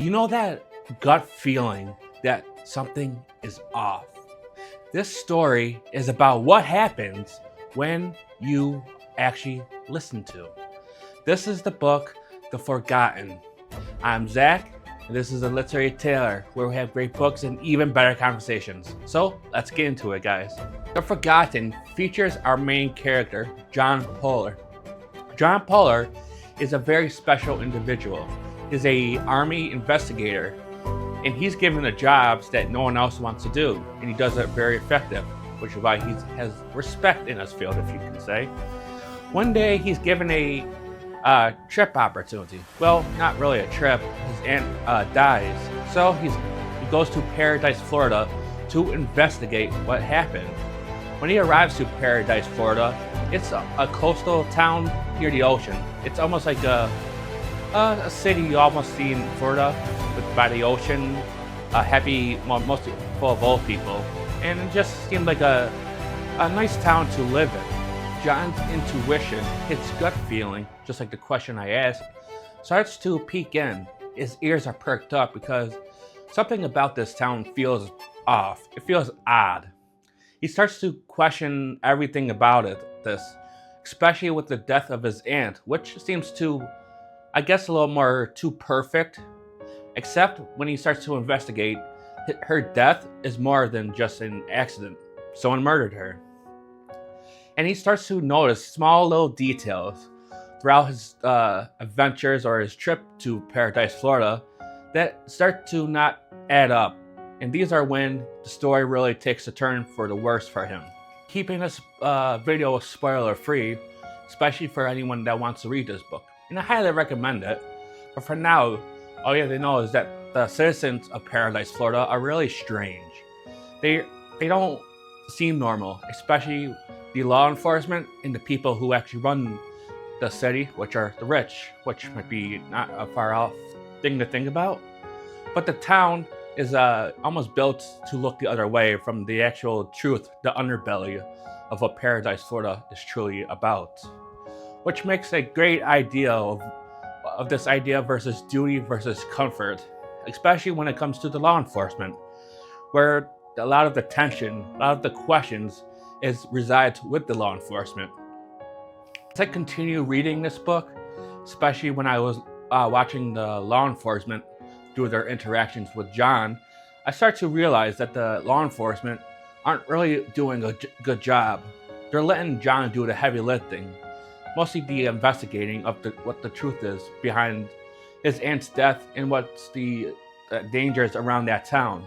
You know that gut feeling that something is off? This story is about what happens when you actually listen to. This is the book, The Forgotten. I'm Zach, and this is a Literary Tailor, where we have great books and even better conversations. So let's get into it, guys. The Forgotten features our main character, John Poehler. John Poehler is a very special individual. He's an army investigator, and he's given the jobs that no one else wants to do, and he does it very effective, which is why he has respect in his field, if you can say. One day, he's given a trip opportunity. Well, not really a trip. His aunt dies, so he goes to Paradise, Florida, to investigate what happened. When he arrives to Paradise, Florida, it's a coastal town near the ocean. It's almost like a city you almost see in Florida, by the ocean, happy, mostly full of old people, and it just seemed like a nice town to live in. John's intuition, his gut feeling, just like the question I asked, starts to peek in. His ears are perked up because something about this town feels off. It feels odd. He starts to question everything about this, especially with the death of his aunt, which seems to, I guess, a little more too perfect. Except when he starts to investigate, her death is more than just an accident. Someone murdered her. And he starts to notice small little details throughout his adventures or his trip to Paradise, Florida, that start to not add up. And these are when the story really takes a turn for the worse for him. Keeping this video spoiler free, especially for anyone that wants to read this book. And I highly recommend it. But for now, all you have to know is that the citizens of Paradise, Florida are really strange. They don't seem normal, especially the law enforcement and the people who actually run the city, which are the rich, which might be not a far off thing to think about. But the town is almost built to look the other way from the actual truth, the underbelly of what Paradise, Florida is truly about. Which makes a great idea of this idea versus duty versus comfort, especially when it comes to the law enforcement, where a lot of the tension, a lot of the questions resides with the law enforcement. As I continue reading this book, especially when I was watching the law enforcement through their interactions with John, I start to realize that the law enforcement aren't really doing a good job. They're letting John do the heavy lifting, mostly the investigating of what the truth is behind his aunt's death and what's the dangers around that town.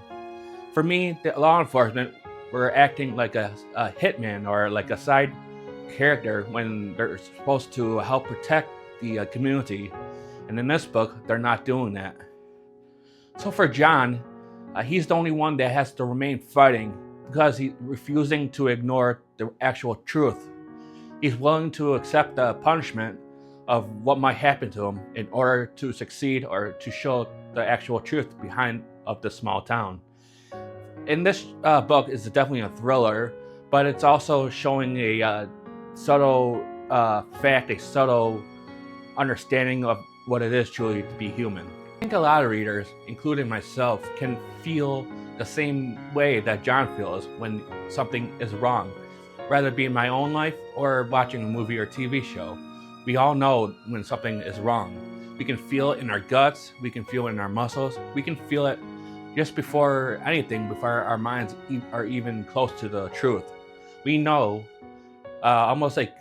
For me, the law enforcement were acting like a hitman or like a side character when they're supposed to help protect the community. And in this book, they're not doing that. So for John, he's the only one that has to remain fighting because he's refusing to ignore the actual truth. He's willing to accept the punishment of what might happen to him in order to succeed or to show the actual truth behind of the small town. In this book is definitely a thriller, but it's also showing a subtle fact, a subtle understanding of what it is truly to be human. I think a lot of readers, including myself, can feel the same way that John feels when something is wrong. Rather be in my own life or watching a movie or TV show. We all know when something is wrong. We can feel it in our guts, we can feel it in our muscles, we can feel it just before anything, before our minds are even close to the truth. We know, almost like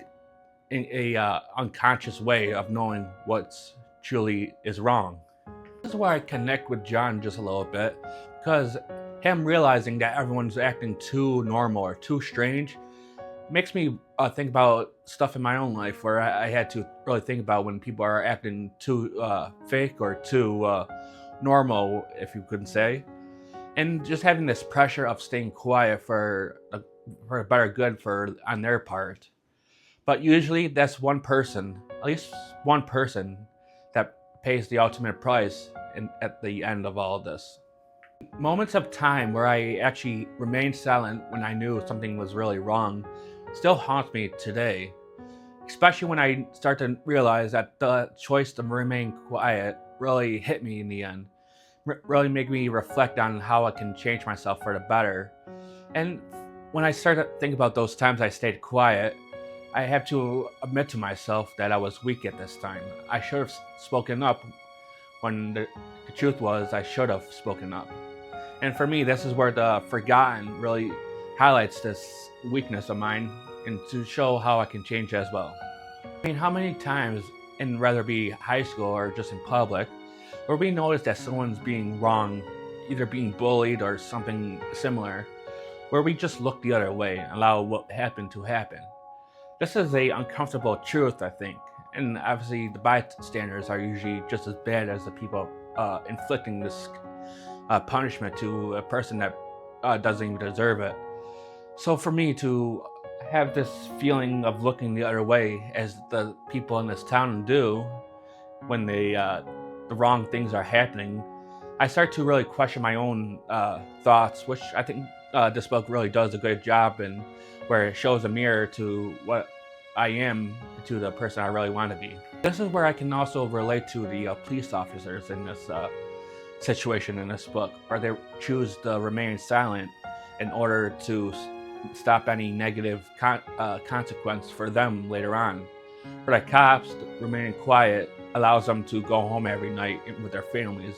in a unconscious way of knowing what's truly is wrong. This is why I connect with John just a little bit, because him realizing that everyone's acting too normal or too strange makes me think about stuff in my own life where I had to really think about when people are acting too fake or too normal, if you couldn't say. And just having this pressure of staying quiet for a better good on their part. But usually that's one person, at least one person, that pays the ultimate price at the end of all of this. Moments of time where I actually remained silent when I knew something was really wrong still haunts me today, especially when I start to realize that the choice to remain quiet really hit me in the end. really make me reflect on how I can change myself for the better. And when I started to think about those times I stayed quiet, I have to admit to myself that I was weak at this time. I should have spoken up when the truth was I should have spoken up. And for me, this is where the forgotten really highlights this weakness of mine and to show how I can change as well. I mean, how many times, in whether it be high school or just in public, where we notice that someone's being wrong, either being bullied or something similar, where we just look the other way and allow what happened to happen. This is a uncomfortable truth, I think, and obviously the bystanders are usually just as bad as the people inflicting this punishment to a person that doesn't even deserve it. So for me to have this feeling of looking the other way, as the people in this town do, when the wrong things are happening, I start to really question my own thoughts, which I think this book really does a good job in, where it shows a mirror to what I am, to the person I really want to be. This is where I can also relate to the police officers in this situation in this book, where they choose to remain silent in order to stop any negative consequence for them later on. For the cops, remaining quiet allows them to go home every night with their families.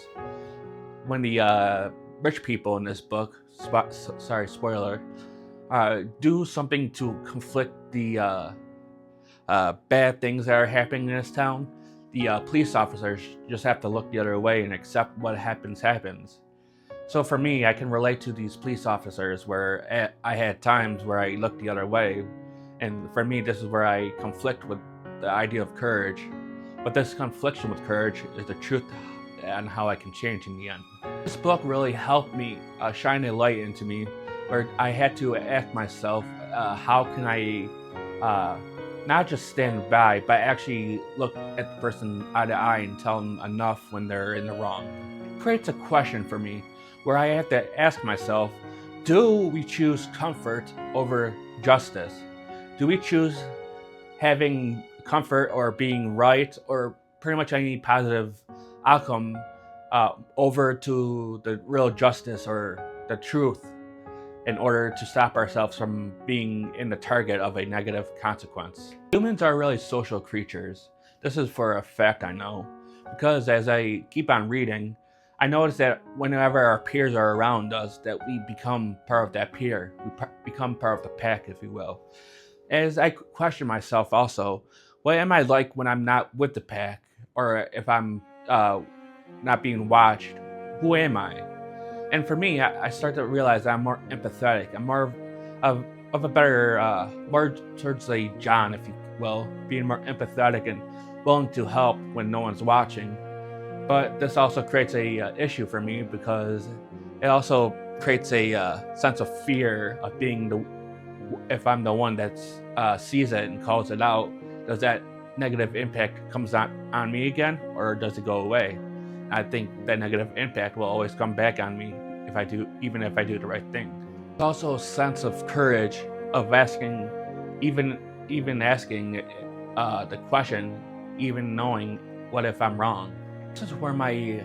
When the rich people in this book, spoiler, do something to conflict the bad things that are happening in this town, the police officers just have to look the other way and accept what happens. So for me, I can relate to these police officers where I had times where I looked the other way, and for me, this is where I conflict with the idea of courage. But this confliction with courage is the truth and how I can change in the end. This book really helped me shine a light into me, where I had to ask myself, how can I not just stand by, but actually look at the person eye to eye and tell them enough when they're in the wrong. It creates a question for me where I have to ask myself, do we choose comfort over justice? Do we choose having comfort or being right or pretty much any positive outcome over to the real justice or the truth, in order to stop ourselves from being in the target of a negative consequence? Humans are really social creatures. This is for a fact I know, because as I keep on reading, I notice that whenever our peers are around us, that we become part of that peer. We become part of the pack, if you will. As I question myself also, what am I like when I'm not with the pack, or if I'm not being watched? Who am I? And for me, I start to realize I'm more empathetic. I'm more of a better, more towards a John, if you will, being more empathetic and willing to help when no one's watching. But this also creates a issue for me, because it also creates a sense of fear of being if I'm the one that sees it and calls it out, does that negative impact comes on me again, or does it go away? I think that negative impact will always come back on me even if I do the right thing. There's also a sense of courage of asking, even asking the question, even knowing what if I'm wrong. This is where my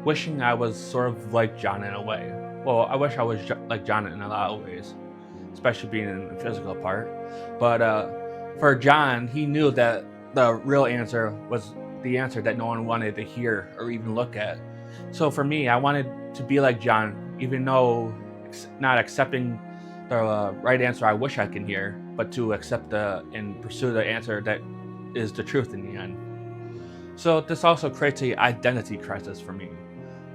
wishing I was sort of like John in a way. Well, I wish I was like John in a lot of ways, especially being in the physical part. But for John, he knew that the real answer was the answer that no one wanted to hear or even look at. So for me, I wanted to be like John, even though not accepting the right answer I wish I can hear, but to accept and pursue the answer that is the truth in the end. So this also creates an identity crisis for me,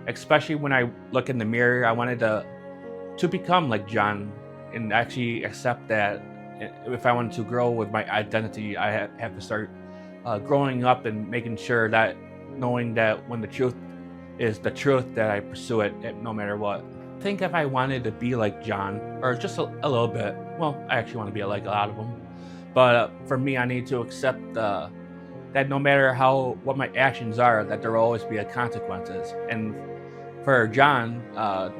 especially when I look in the mirror. I wanted to become like John and actually accept that if I wanted to grow with my identity, I have to start growing up and making sure that, knowing that when the truth is the truth, that I pursue it no matter what. I think if I wanted to be like John, or just a little bit, well, I actually want to be like a lot of them, but for me, I need to accept that no matter what my actions are, that there will always be consequences. And for John,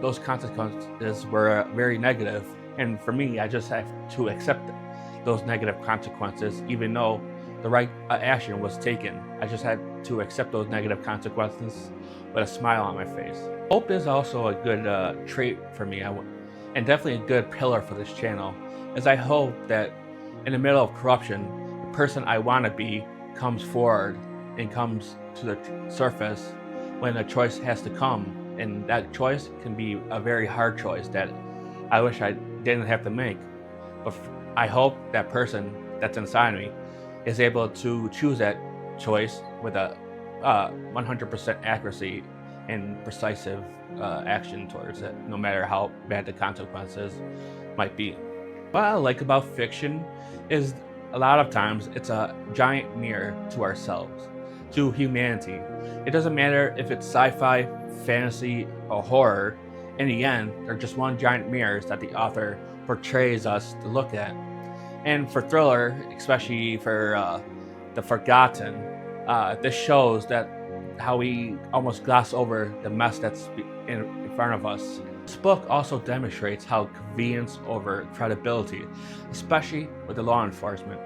those consequences were very negative, and for me, I just have to accept those negative consequences, even though the right action was taken. I just had to accept those negative consequences with a smile on my face. Hope is also a good trait for me, and definitely a good pillar for this channel, as I hope that in the middle of corruption, the person I want to be comes forward and comes to the surface when a choice has to come. And that choice can be a very hard choice that I wish I didn't have to make. But I hope that person that's inside me is able to choose that choice with a 100% accuracy and precise action towards it, no matter how bad the consequences might be. What I like about fiction is a lot of times it's a giant mirror to ourselves, to humanity. It doesn't matter if it's sci-fi, fantasy, or horror. In the end, they're just one giant mirrors that the author portrays us to look at. And for thriller, especially for The Forgotten, this shows that how we almost gloss over the mess that's in front of us. This book also demonstrates how convenience over credibility, especially with the law enforcement.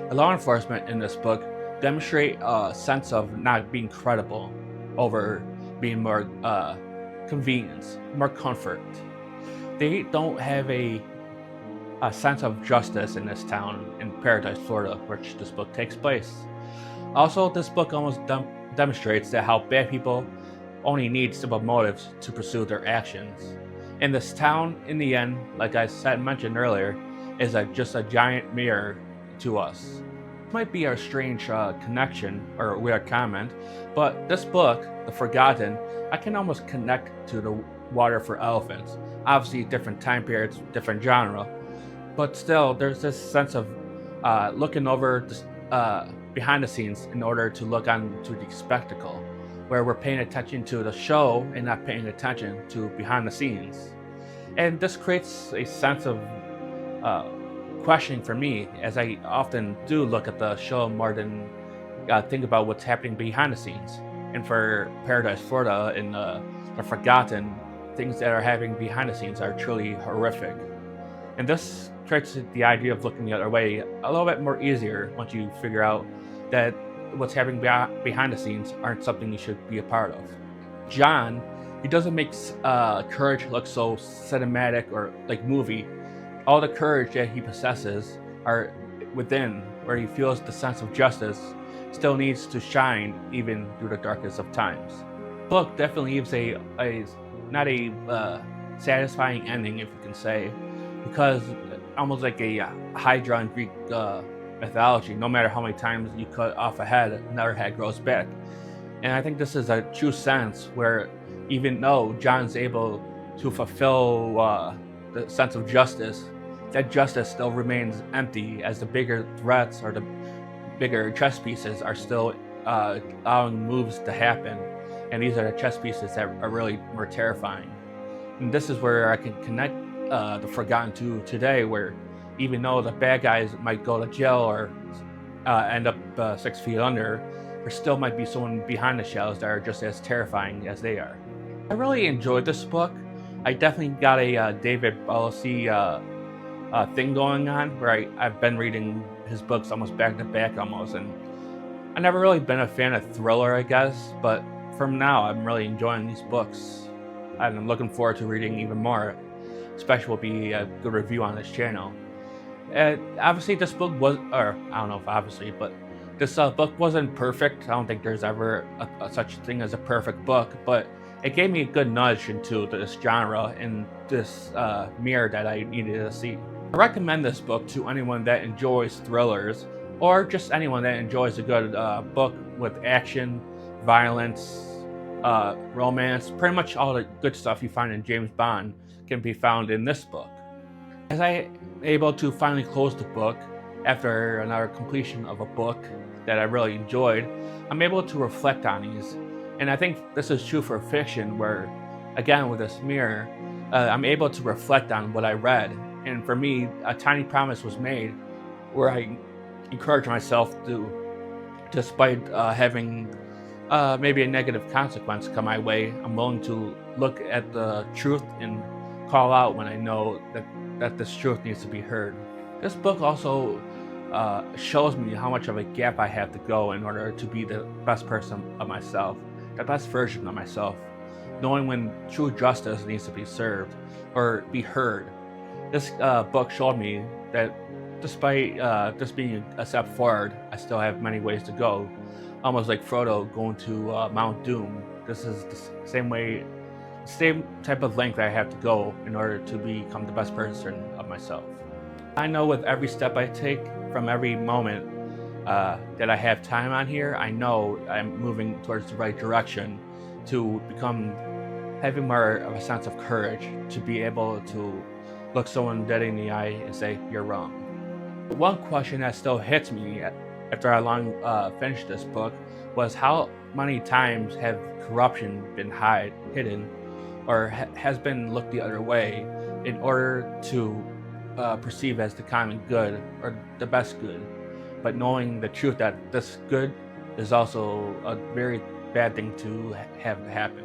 The law enforcement in this book demonstrate a sense of not being credible over being more convenience, more comfort. They don't have a sense of justice in this town in Paradise, Florida, which this book takes place. Also, this book almost demonstrates that how bad people only need simple motives to pursue their actions. And this town, in the end, like I mentioned earlier, is just a giant mirror to us. It might be a strange connection or weird comment, but this book, The Forgotten, I can almost connect to The Water for Elephants. Obviously, different time periods, different genre, but still, there's this sense of looking over behind the scenes in order to look on to the spectacle, where we're paying attention to the show and not paying attention to behind the scenes. And this creates a sense of questioning for me, as I often do look at the show more than think about what's happening behind the scenes. And for Paradise, Florida, and The Forgotten, things that are happening behind the scenes are truly horrific. And this creates the idea of looking the other way a little bit more easier once you figure out that what's happening behind the scenes aren't something you should be a part of. John, he doesn't make courage look so cinematic or like movie. All the courage that he possesses are within, where he feels the sense of justice still needs to shine even through the darkest of times. The book definitely leaves not a satisfying ending, if you can say, because almost like a Hydra in Greek mythology, no matter how many times you cut off a head, another head grows back. And I think this is a true sense where even though John's able to fulfill the sense of justice, that justice still remains empty, as the bigger threats or the bigger chess pieces are still allowing moves to happen. And these are the chess pieces that are really more terrifying. And this is where I can connect The Forgotten to today, where even though the bad guys might go to jail or end up 6 feet under, there still might be someone behind the shadows that are just as terrifying as they are. I really enjoyed this book. I definitely got a David Balaci thing going on, where I've been reading his books almost back to back almost, and I've never really been a fan of thriller, I guess, but from now I'm really enjoying these books, and I'm looking forward to reading even more. Especially will be a good review on this channel. Obviously, this book was, or I don't know if obviously, but this book wasn't perfect. I don't think there's ever such thing as a perfect book, but it gave me a good nudge into this genre and this mirror that I needed to see. I recommend this book to anyone that enjoys thrillers, or just anyone that enjoys a good book with action, violence, romance, pretty much all the good stuff you find in James Bond can be found in this book. As I am able to finally close the book after another completion of a book that I really enjoyed, I'm able to reflect on these. And I think this is true for fiction, where, again, with this mirror, I'm able to reflect on what I read. And for me, a tiny promise was made where I encourage myself to, despite having maybe a negative consequence come my way, I'm willing to look at the truth and call out when I know that this truth needs to be heard. This book also shows me how much of a gap I have to go in order to be the best person of myself, the best version of myself, knowing when true justice needs to be served or be heard. This book showed me that despite just being a step forward, I still have many ways to go. Almost like Frodo going to Mount Doom. This is the same type of length I have to go in order to become the best person of myself. I know with every step I take, from every moment that I have time on here, I know I'm moving towards the right direction to become having more of a sense of courage to be able to look someone dead in the eye and say, "You're wrong." One question that still hits me after I long finished this book was how many times have corruption been hidden or has been looked the other way in order to perceive as the common good or the best good, but knowing the truth that this good is also a very bad thing to have happen.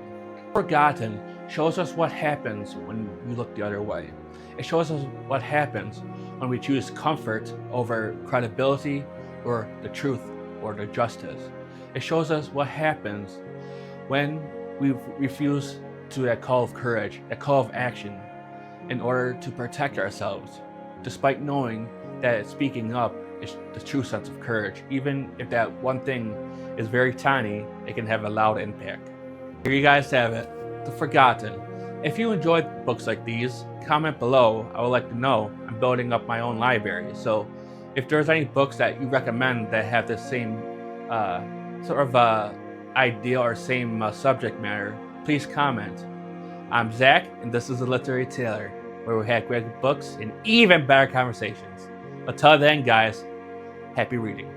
Forgotten shows us what happens when we look the other way. It shows us what happens when we choose comfort over credibility or the truth or the justice. It shows us what happens when we refuse to that call of courage, that call of action, in order to protect ourselves, despite knowing that speaking up is the true sense of courage. Even if that one thing is very tiny, it can have a loud impact. Here you guys have it, The Forgotten. If you enjoyed books like these, comment below. I would like to know. I'm building up my own library, so if there's any books that you recommend that have the same sort of idea or same subject matter, please comment. I'm Zach, and this is The Literary Tailor, where we have great books and even better conversations. Until then, guys, happy reading.